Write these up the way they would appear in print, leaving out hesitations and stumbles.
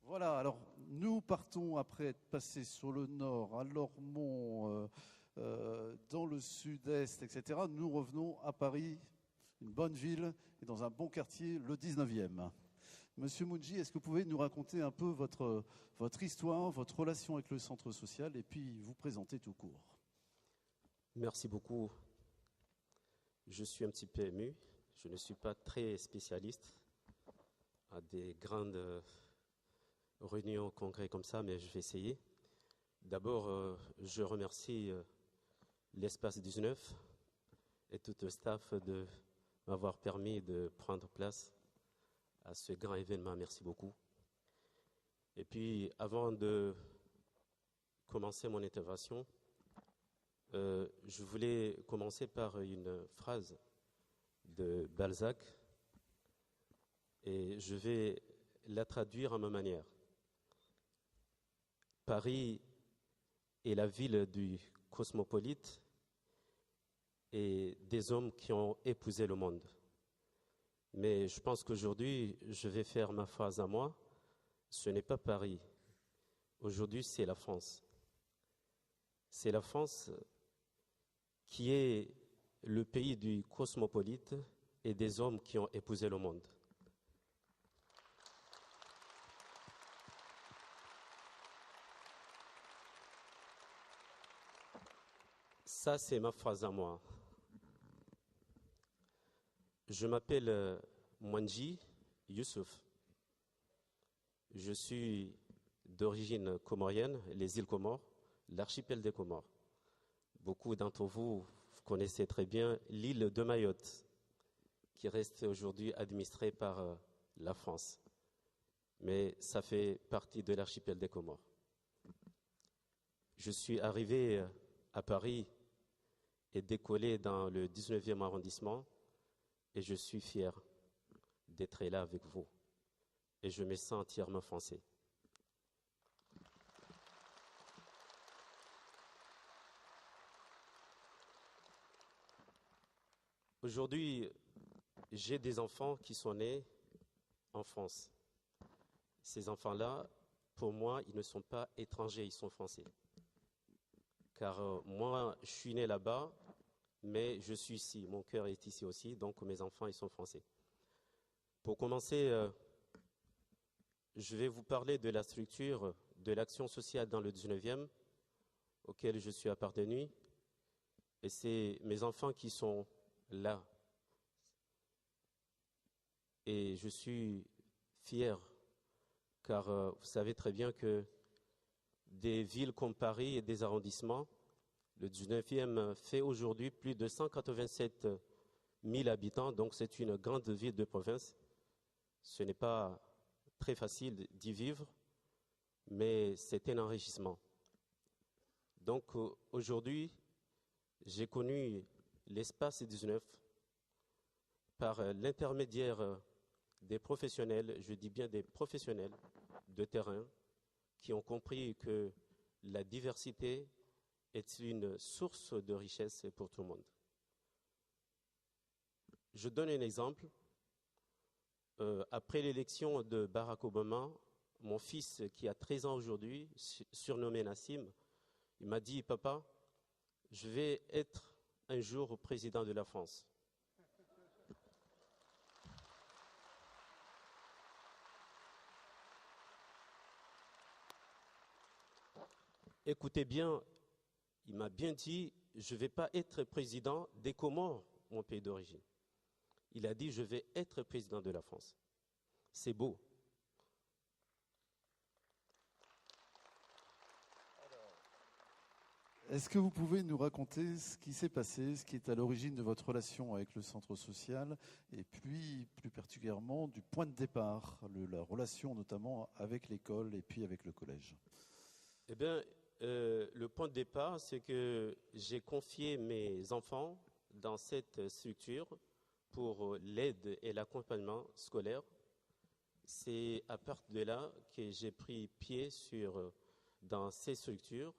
Voilà, alors nous partons après être passés sur le nord, à Lormont, dans le sud-est, etc. Nous revenons à Paris, une bonne ville et dans un bon quartier, le 19e. Monsieur Mounji, est-ce que vous pouvez nous raconter un peu votre histoire, votre relation avec le centre social et puis vous présenter tout court? Merci beaucoup. Je suis un petit peu ému. Je ne suis pas très spécialiste à des grandes réunions, congrès comme ça, mais je vais essayer. D'abord, je remercie l'Espace 19 et tout le staff de m'avoir permis de prendre place à ce grand événement. Merci beaucoup. Et puis, avant de commencer mon intervention, je voulais commencer par une phrase de Balzac et je vais la traduire à ma manière. Paris est la ville du cosmopolite et des hommes qui ont épousé le monde. Mais je pense qu'aujourd'hui, je vais faire ma phrase à moi. Ce n'est pas Paris. Aujourd'hui, c'est la France. C'est la France qui est le pays du cosmopolite et des hommes qui ont épousé le monde. Ça, c'est ma phrase à moi. Je m'appelle Mwanji Youssouf. Je suis d'origine comorienne, les îles Comores, l'archipel des Comores. Beaucoup d'entre vous connaissez très bien l'île de Mayotte, qui reste aujourd'hui administrée par la France. Mais ça fait partie de l'archipel des Comores. Je suis arrivé à Paris et décollé dans le 19e arrondissement et je suis fier d'être là avec vous. Et je me sens entièrement français. Aujourd'hui, j'ai des enfants qui sont nés en France. Ces enfants-là, pour moi, ils ne sont pas étrangers, ils sont français. Car moi, je suis né là-bas, mais je suis ici. Mon cœur est ici aussi, donc mes enfants, ils sont français. Pour commencer, je vais vous parler de la structure de l'action sociale dans le 19e, auquel je suis appartenu. Et c'est mes enfants qui sont là. Et je suis fier, car vous savez très bien que des villes comme Paris et des arrondissements, le 19e fait aujourd'hui plus de 187 000 habitants, donc c'est une grande ville de province. Ce n'est pas très facile d'y vivre, mais c'est un enrichissement. Donc aujourd'hui, j'ai connu l'espace 19 par l'intermédiaire des professionnels, je dis bien des professionnels de terrain, qui ont compris que la diversité est une source de richesse pour tout le monde. Je donne un exemple. Après l'élection de Barack Obama, mon fils, qui a 13 ans aujourd'hui, surnommé Nassim, il m'a dit, papa, je vais être un jour président de la France. Écoutez bien, il m'a bien dit, je ne vais pas être président des Comores, mon pays d'origine. Il a dit, je vais être président de la France. C'est beau. Est-ce que vous pouvez nous raconter ce qui s'est passé, ce qui est à l'origine de votre relation avec le centre social, et puis plus particulièrement du point de départ, la relation notamment avec l'école et puis avec le collège? Eh bien, le point de départ, c'est que j'ai confié mes enfants dans cette structure pour l'aide et l'accompagnement scolaire. C'est à partir de là que j'ai pris pied dans ces structures.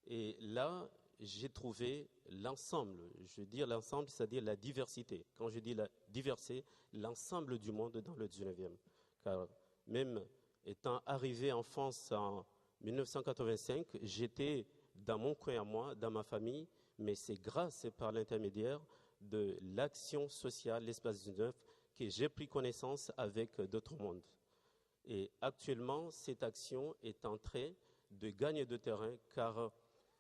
Et là, j'ai trouvé l'ensemble. Je veux dire l'ensemble, c'est-à-dire la diversité. Quand je dis la diversité, l'ensemble du monde dans le 19e. Car même Étant arrivé en France en 1985, j'étais dans mon coin à moi, dans ma famille, mais c'est grâce et par l'intermédiaire de l'action sociale, l'Espace 19, que j'ai pris connaissance avec d'autres mondes. Et actuellement, cette action est en train de gagner de terrain car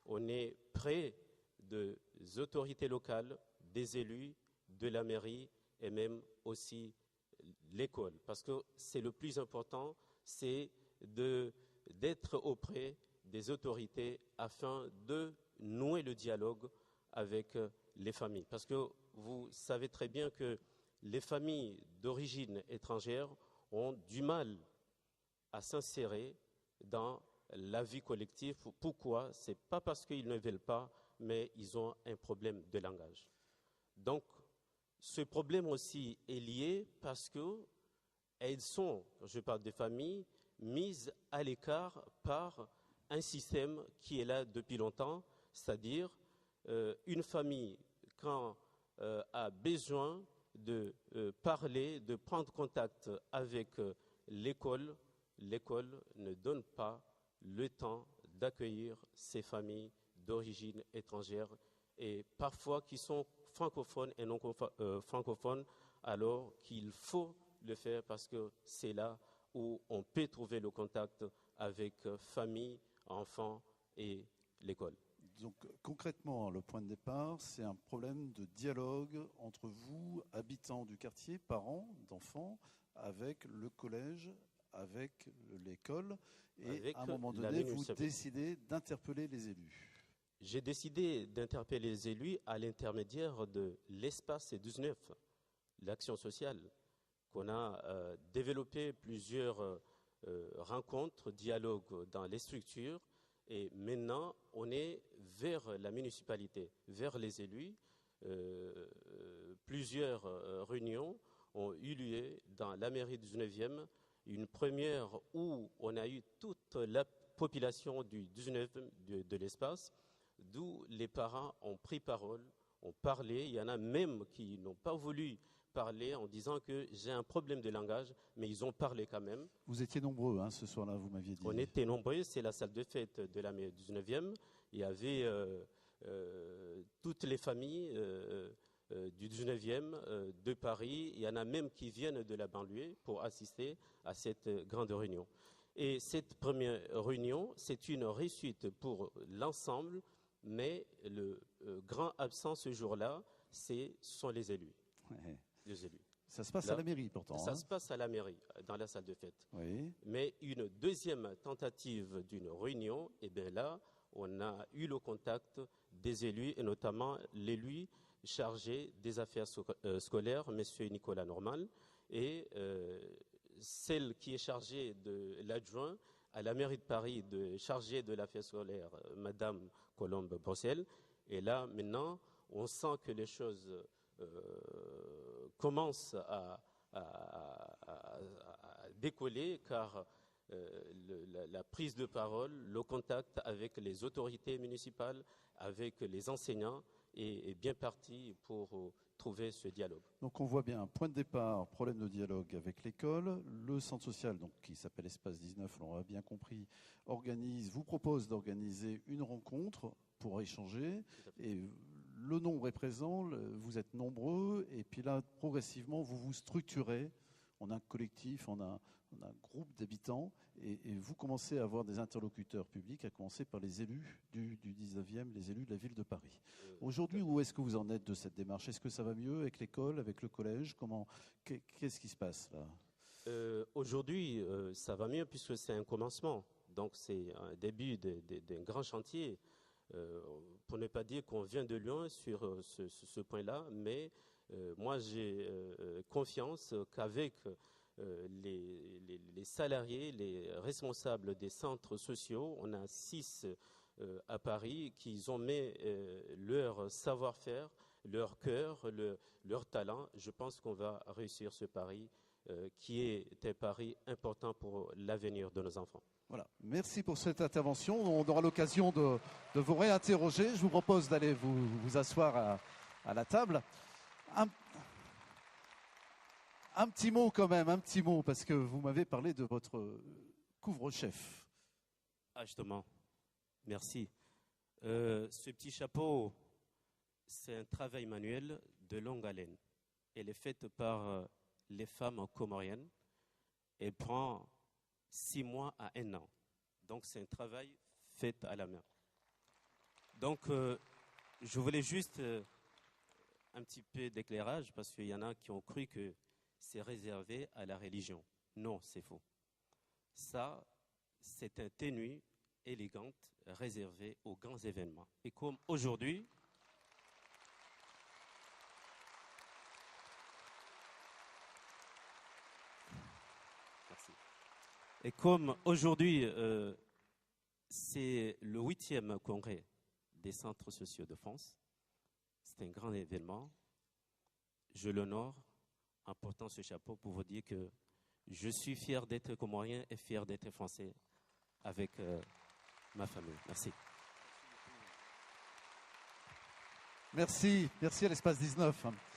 on est près des autorités locales, des élus, de la mairie et même aussi l'école. Parce que c'est le plus important, c'est d'être auprès des autorités afin de nouer le dialogue avec les familles. Parce que vous savez très bien que les familles d'origine étrangère ont du mal à s'insérer dans la vie collective. Pourquoi? Ce n'est pas parce qu'ils ne veulent pas, mais ils ont un problème de langage. Donc, ce problème aussi est lié parce qu'elles sont, je parle des familles, mises à l'écart par un système qui est là depuis longtemps, c'est-à-dire une famille, quand a besoin de parler, de prendre contact avec l'école, l'école ne donne pas le temps d'accueillir ces familles d'origine étrangère et parfois qui sont francophones et non francophones, alors qu'il faut le faire parce que c'est là où on peut trouver le contact avec famille, enfants et l'école. Donc concrètement, le point de départ, c'est un problème de dialogue entre vous, habitants du quartier, parents d'enfants, avec le collège, avec l'école, et avec à un moment donné, vous décidez d'interpeller les élus. J'ai décidé d'interpeller les élus à l'intermédiaire de l'Espace 19, l'action sociale, qu'on a développé plusieurs rencontres, dialogues dans les structures. Et maintenant, on est vers la municipalité, vers les élus. Plusieurs réunions ont eu lieu dans la mairie du 19e. Une première où on a eu toute la population du 19e de l'espace, d'où les parents ont pris parole, ont parlé. Il y en a même qui n'ont pas voulu parler en disant que j'ai un problème de langage, mais ils ont parlé quand même. Vous étiez nombreux ce soir-là, vous m'aviez dit. On était nombreux, c'est la salle de fête de la mairie du 19e. Il y avait toutes les familles du 19e de Paris. Il y en a même qui viennent de la banlieue pour assister à cette grande réunion. Et cette première réunion, c'est une réussite pour l'ensemble, mais le grand absent ce jour-là, ce sont les élus. Ouais. Les élus. Ça se passe à la mairie pourtant. Ça se passe à la mairie, dans la salle de fête. Oui. Mais une deuxième tentative d'une réunion, et bien là, on a eu le contact des élus, et notamment l'élu chargé des affaires scolaires, M. Nicolas Normal, et celle qui est chargée de l'adjoint à la mairie de Paris, chargée de l'affaire scolaire, Mme Colombe Brossel. Et là, maintenant, on sent que les choses commencent à décoller, car la prise de parole, le contact avec les autorités municipales, avec les enseignants est bien parti pour trouver ce dialogue. Donc on voit bien, point de départ, problème de dialogue avec l'école. Le centre social, donc, qui s'appelle Espace 19, on l'a bien compris, vous propose d'organiser une rencontre pour échanger. Et le nombre est présent, vous êtes nombreux, et puis là, progressivement, vous vous structurez. On a un collectif, on a un groupe d'habitants, et vous commencez à avoir des interlocuteurs publics, à commencer par les élus du 19e, les élus de la ville de Paris. Aujourd'hui, où est-ce que vous en êtes de cette démarche? Est-ce que ça va mieux avec l'école, avec le collège? Qu'est-ce qui se passe là? Aujourd'hui, ça va mieux puisque c'est un commencement. Donc c'est un début d'un grand chantier. Pour ne pas dire qu'on vient de loin sur ce point-là, mais moi j'ai confiance qu'avec les salariés, les responsables des centres sociaux, on a 6 à Paris qui ont mis leur savoir-faire, leur cœur, leur talent. Je pense qu'on va réussir ce pari qui est un pari important pour l'avenir de nos enfants. Voilà. Merci pour cette intervention. On aura l'occasion de vous réinterroger. Je vous propose d'aller vous asseoir à la table. Un petit mot quand même, parce que vous m'avez parlé de votre couvre-chef. Ah, justement, merci. Ce petit chapeau, c'est un travail manuel de longue haleine. Elle est faite par les femmes comoriennes. Elle prend 6 mois à 1 an. Donc, c'est un travail fait à la main. Donc, je voulais juste un petit peu d'éclairage parce qu'il y en a qui ont cru que c'est réservé à la religion. Non, c'est faux. Ça, c'est un tenue élégante réservé aux grands événements. Et comme aujourd'hui, merci. Et comme aujourd'hui, c'est le 8e congrès des centres sociaux de France, c'est un grand événement. Je l'honore en portant ce chapeau pour vous dire que je suis fier d'être comorien et fier d'être français avec ma famille. Merci. Merci à l'Espace 19.